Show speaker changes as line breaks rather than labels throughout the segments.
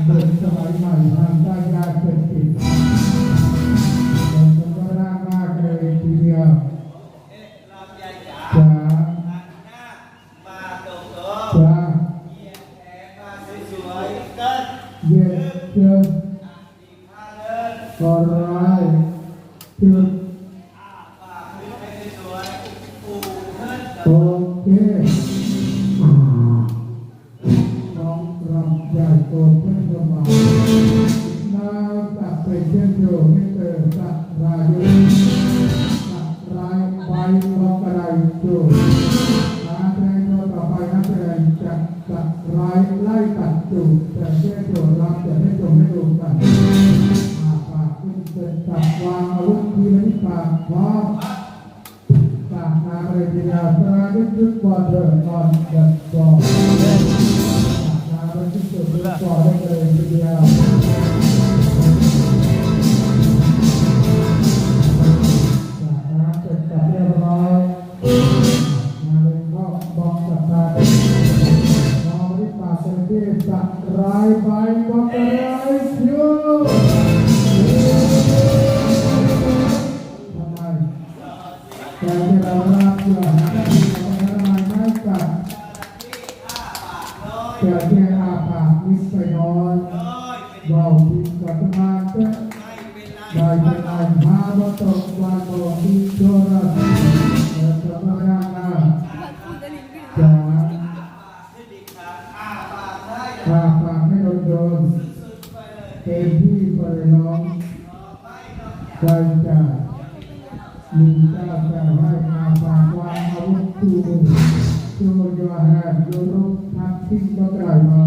เด็กสมัยใหม่ทางด้านยาเสพติดมันก็ร่างมากเลยทีเดียวจ้าจ้าเย็นเชิญก็ร้ายจุดโอเคน้องรำใหญ่โตเพื่อนสมัยนาตัดเป็นเช่นโยไม่เติมตัดรายตัดรายไปบอกกระไรจูหาแสดงตัวต่อไปนักแสดงจะตัดรายไล่ตัดจูแต่แค่โจทย์รับจะให้จงให้ดูกันปากขึ้นเป็นตัดวางอาวุธทีละนิดปากพร้อมปากนาเลยทีเดียวสระนิดยุดก่อนเถิดก่อนเด็ดก่อนนาเลยที่สุดยุดก่อนได้เลยทีเดียวนาเสร็จจับเรียบร้อยนาเลยก็บอกจับตาน้องที่ปากเซนตี้ตัดรายไปบอกกระไรจูแต่ที่เรารับเพื่อหาที่เราทำไม่กัดแต่ที่อาปากมิสไปนอนเราที่กัดมาเต้ได้เป็นอันมาบตกวันโตที่โจรและจะมาร่างนาจะอาปากไม่โดนเต็มที่ไปน้องใจจะมีเจ้าจะให้อาภาควางอาวุธคู่มือชูยาแห่งยุรุทักทิ้งก็ไกลมา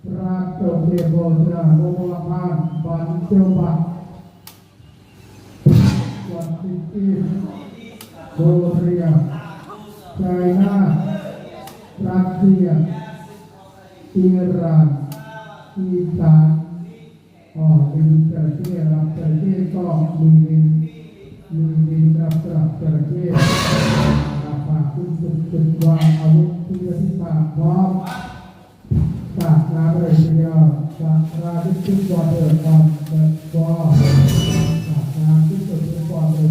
พระตกเดียบโสระโมลพานบันเจ้าบักวันที่โบเรียไชน่ารัสเซียอิหร่านอีสานลินจระเข้รับจระเข้ก็มีลินรับจระเข้ปากขึ้นจุดวางอาวุธที่ที่ปากพร้อมปากน้ำเลยทีเดียวปากราที่ขึ้นก่อนเดินก่อนเดินก่อนปากน้ำที่สุดก่อนเลย